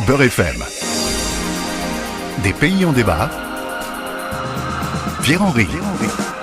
Beurre FM. Des pays en débat. Pierre-Henri.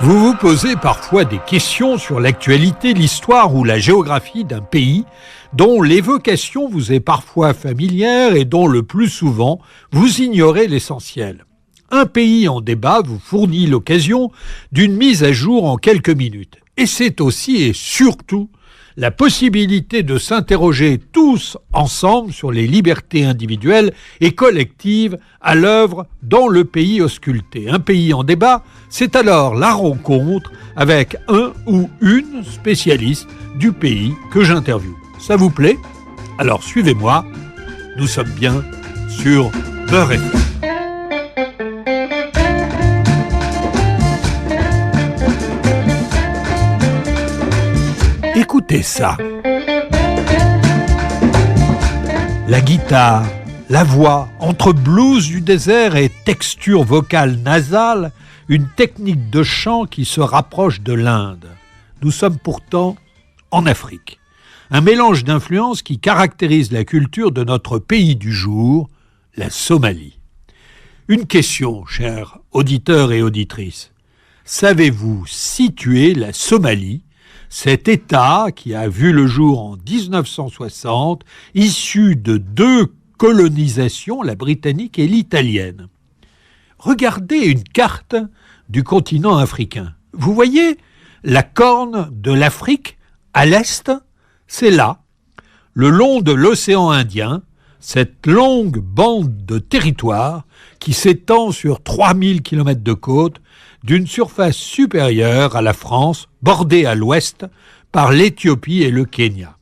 Vous vous posez parfois des questions sur l'actualité, l'histoire ou la géographie d'un pays dont l'évocation vous est parfois familière et dont le plus souvent vous ignorez l'essentiel. Un pays en débat vous fournit l'occasion d'une mise à jour en quelques minutes. Et c'est aussi et surtout la possibilité de s'interroger tous ensemble sur les libertés individuelles et collectives à l'œuvre dans le pays ausculté. Un pays en débat, c'est alors la rencontre avec un ou une spécialiste du pays que j'interviewe. Ça vous plaît ? Alors suivez-moi, nous sommes bien sur Beurre FM. Écoutez ça. La guitare, la voix, entre blues du désert et texture vocale nasale, une technique de chant qui se rapproche de l'Inde. Nous sommes pourtant en Afrique. Un mélange d'influences qui caractérise la culture de notre pays du jour, la Somalie. Une question, chers auditeurs et auditrices. Savez-vous situer la Somalie ? Cet État, qui a vu le jour en 1960, issu de deux colonisations, la britannique et l'italienne. Regardez une carte du continent africain. Vous voyez la corne de l'Afrique à l'est, c'est là, le long de l'océan Indien, cette longue bande de territoire qui s'étend sur 3000 km de côte, d'une surface supérieure à la France, bordée à l'ouest par l'Éthiopie et le Kenya.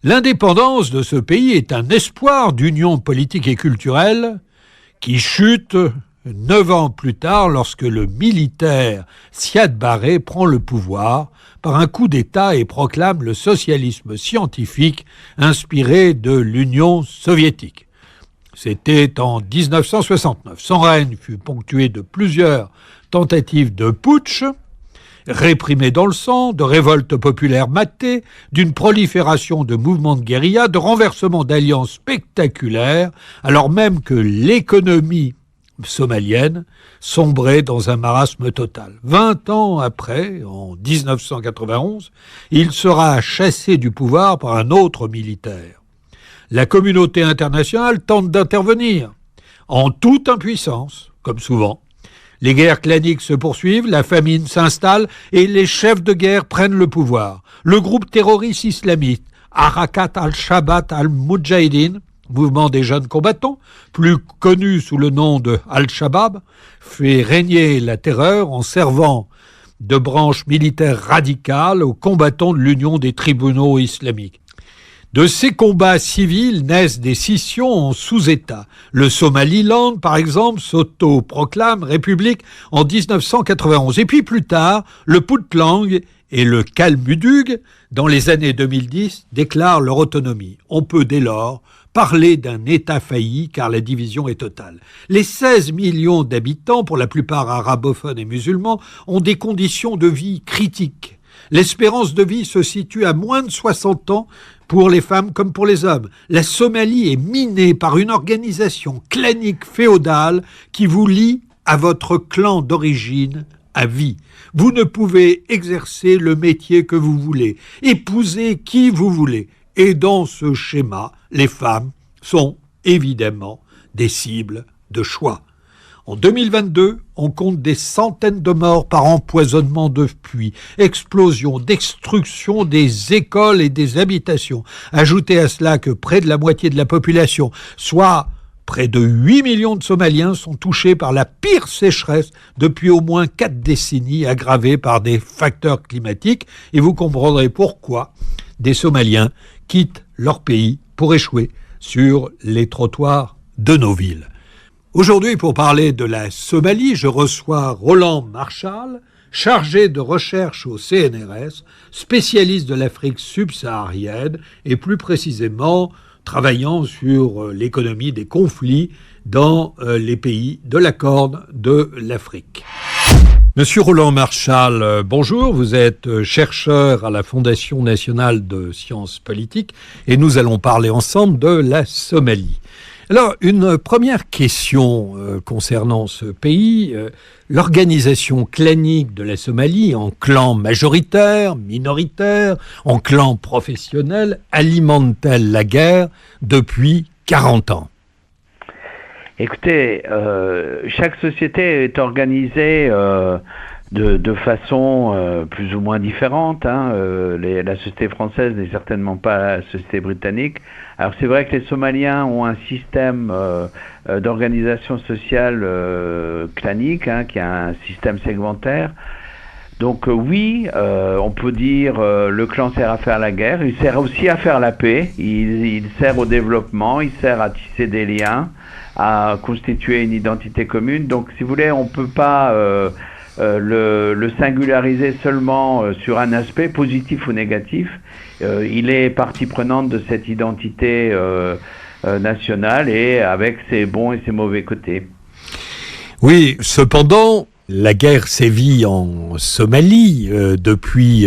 L'indépendance de ce pays est un espoir d'union politique et culturelle qui chute 9 ans plus tard lorsque le militaire Siad Barre prend le pouvoir par un coup d'État et proclame le socialisme scientifique inspiré de l'Union soviétique. C'était en 1969. Son règne fut ponctué de plusieurs tentatives de putsch, réprimées dans le sang, de révoltes populaires matées, d'une prolifération de mouvements de guérilla, de renversements d'alliances spectaculaires, alors même que l'économie somalienne sombrait dans un marasme total. 20 ans après, en 1991, il sera chassé du pouvoir par un autre militaire. La communauté internationale tente d'intervenir, en toute impuissance, comme souvent. Les guerres claniques se poursuivent, la famine s'installe et les chefs de guerre prennent le pouvoir. Le groupe terroriste islamiste Harakat al-Shabaab al-Mujahideen, mouvement des jeunes combattants, plus connu sous le nom de Al-Shabaab, fait régner la terreur en servant de branche militaire radicale aux combattants de l'Union des tribunaux islamiques. De ces combats civils naissent des scissions en sous-États. Le Somaliland, par exemple, s'auto-proclame république en 1991. Et puis plus tard, le Puntland et le Kalmudug, dans les années 2010, déclarent leur autonomie. On peut dès lors parler d'un État failli car la division est totale. Les 16 millions d'habitants, pour la plupart arabophones et musulmans, ont des conditions de vie critiques. L'espérance de vie se situe à moins de 60 ans pour les femmes comme pour les hommes. La Somalie est minée par une organisation clanique féodale qui vous lie à votre clan d'origine à vie. Vous ne pouvez exercer le métier que vous voulez, épouser qui vous voulez. Et dans ce schéma, les femmes sont évidemment des cibles de choix. En 2022, on compte des centaines de morts par empoisonnement de puits, explosion, destruction des écoles et des habitations. Ajoutez à cela que près de la moitié de la population, soit près de 8 millions de Somaliens, sont touchés par la pire sécheresse depuis au moins 4 décennies, aggravée par des facteurs climatiques. Et vous comprendrez pourquoi des Somaliens quittent leur pays pour échouer sur les trottoirs de nos villes. Aujourd'hui, pour parler de la Somalie, je reçois Roland Marchal, chargé de recherche au CNRS, spécialiste de l'Afrique subsaharienne et plus précisément travaillant sur l'économie des conflits dans les pays de la Corne de l'Afrique. Monsieur Roland Marchal, bonjour, vous êtes chercheur à la Fondation nationale de sciences politiques et nous allons parler ensemble de la Somalie. Alors, une première question concernant ce pays. L'organisation clanique de la Somalie en clans majoritaires, minoritaires, en clans professionnels, alimente-t-elle la guerre depuis 40 ans ? Écoutez, chaque société est organisée de façon plus ou moins différente. La société française n'est certainement pas la société britannique. Alors c'est vrai que les Somaliens ont un système d'organisation sociale clanique, qui a un système segmentaire. Donc oui, on peut dire le clan sert à faire la guerre, il sert aussi à faire la paix, il sert au développement, il sert à tisser des liens, à constituer une identité commune. Donc si vous voulez, on ne peut pas le singulariser seulement sur un aspect positif ou négatif. Il est partie prenante de cette identité nationale et avec ses bons et ses mauvais côtés. Oui, cependant, la guerre sévit en Somalie depuis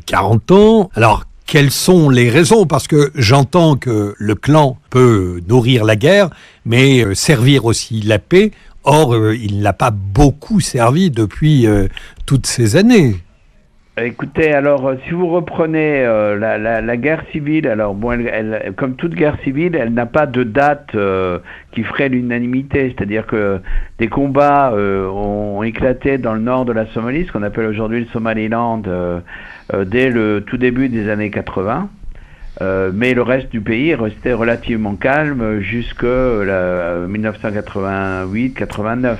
40 ans. Alors, quelles sont les raisons ? Parce que j'entends que le clan peut nourrir la guerre, mais servir aussi la paix. Or, il n'a pas beaucoup servi depuis toutes ces années. Écoutez, alors si vous reprenez la guerre civile, alors bon, elle, comme toute guerre civile, elle n'a pas de date qui ferait l'unanimité. C'est-à-dire que des combats ont éclaté dans le nord de la Somalie, ce qu'on appelle aujourd'hui le Somaliland, dès le tout début des années 80. Mais le reste du pays est resté relativement calme jusqu'à 1988-89.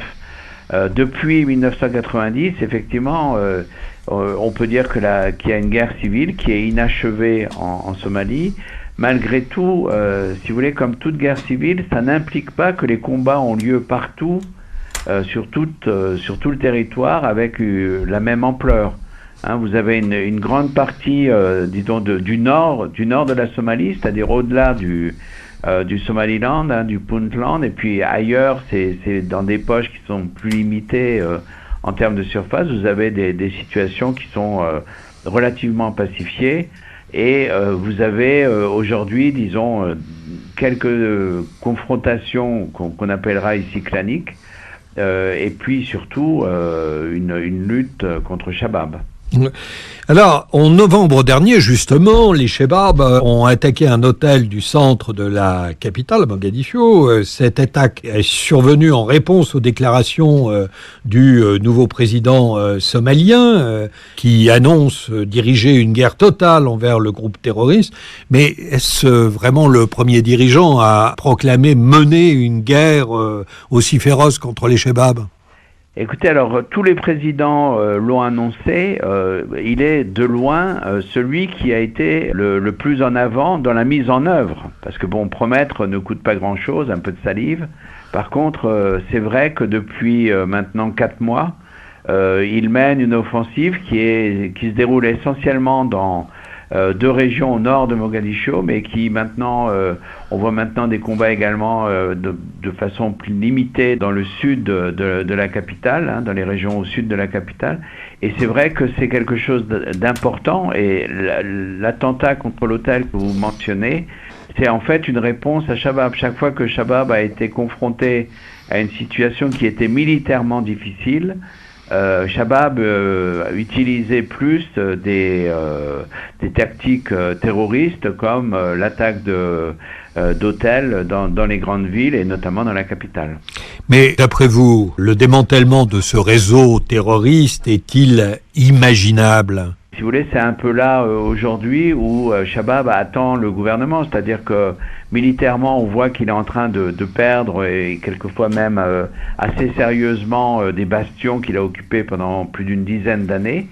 Depuis 1990, effectivement, on peut dire qu'il y a une guerre civile qui est inachevée en Somalie. Malgré tout, si vous voulez, comme toute guerre civile, ça n'implique pas que les combats ont lieu partout, sur tout le territoire, avec la même ampleur. Vous avez une grande partie, disons, du nord de la Somalie, c'est-à-dire au-delà du Somaliland, du Puntland, et puis ailleurs, c'est dans des poches qui sont plus limitées en termes de surface. Vous avez des situations qui sont relativement pacifiées, et vous avez aujourd'hui, disons, quelques confrontations qu'on appellera ici claniques, et puis surtout une lutte contre Shabab. Alors, en novembre dernier, justement, les Chebab ont attaqué un hôtel du centre de la capitale, Mogadiscio. Cette attaque est survenue en réponse aux déclarations du nouveau président somalien qui annonce diriger une guerre totale envers le groupe terroriste. Mais est-ce vraiment le premier dirigeant à proclamer mener une guerre aussi féroce contre les Chebab ? Écoutez, alors tous les présidents l'ont annoncé, il est de loin celui qui a été le plus en avant dans la mise en œuvre. Parce que bon, promettre ne coûte pas grand-chose, un peu de salive. Par contre, c'est vrai que depuis maintenant 4 mois, il mène une offensive qui se déroule essentiellement dans 2 régions au nord de Mogadiscio, mais qui maintenant, on voit maintenant des combats également de façon plus limitée dans le sud de la capitale, dans les régions au sud de la capitale. Et c'est vrai que c'est quelque chose d'important, et l'attentat contre l'hôtel que vous mentionnez, c'est en fait une réponse à Shabab. Chaque fois que Shabab a été confronté à une situation qui était militairement difficile, Shabab utilisait plus des tactiques terroristes comme l'attaque d'hôtels dans les grandes villes et notamment dans la capitale. Mais d'après vous, le démantèlement de ce réseau terroriste est-il imaginable ? Si vous voulez, c'est un peu là aujourd'hui où Shabab attend le gouvernement, c'est-à-dire que militairement, on voit qu'il est en train de perdre, et quelquefois même assez sérieusement, des bastions qu'il a occupés pendant plus d'une dizaine d'années.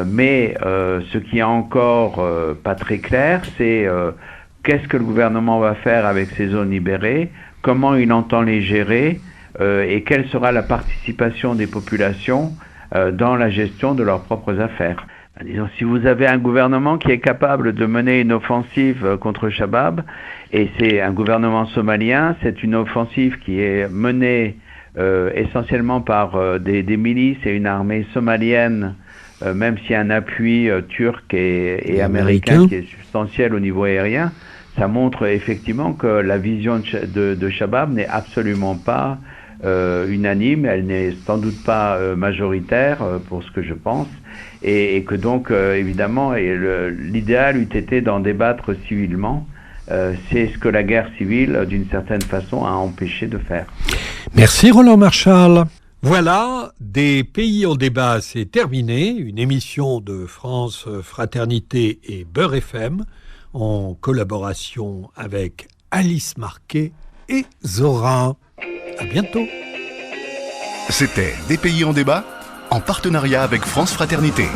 Mais ce qui est encore pas très clair, c'est qu'est-ce que le gouvernement va faire avec ces zones libérées, comment il entend les gérer, et quelle sera la participation des populations dans la gestion de leurs propres affaires. Disons, si vous avez un gouvernement qui est capable de mener une offensive contre Shabab, et c'est un gouvernement somalien, c'est une offensive qui est menée essentiellement par des milices et une armée somalienne, même s'il y a un appui turc et américain qui est substantiel au niveau aérien, ça montre effectivement que la vision de Shabab n'est absolument pas unanime, elle n'est sans doute pas majoritaire pour ce que je pense, et que donc évidemment l'idéal eût été d'en débattre civilement. C'est ce que la guerre civile, d'une certaine façon, a empêché de faire. Merci Roland Marchal. Voilà, Des pays en débat, c'est terminé. Une émission de France Fraternité et Beurre FM en collaboration avec Alice Marquet et Zora. À bientôt. C'était Des pays en débat en partenariat avec France Fraternité.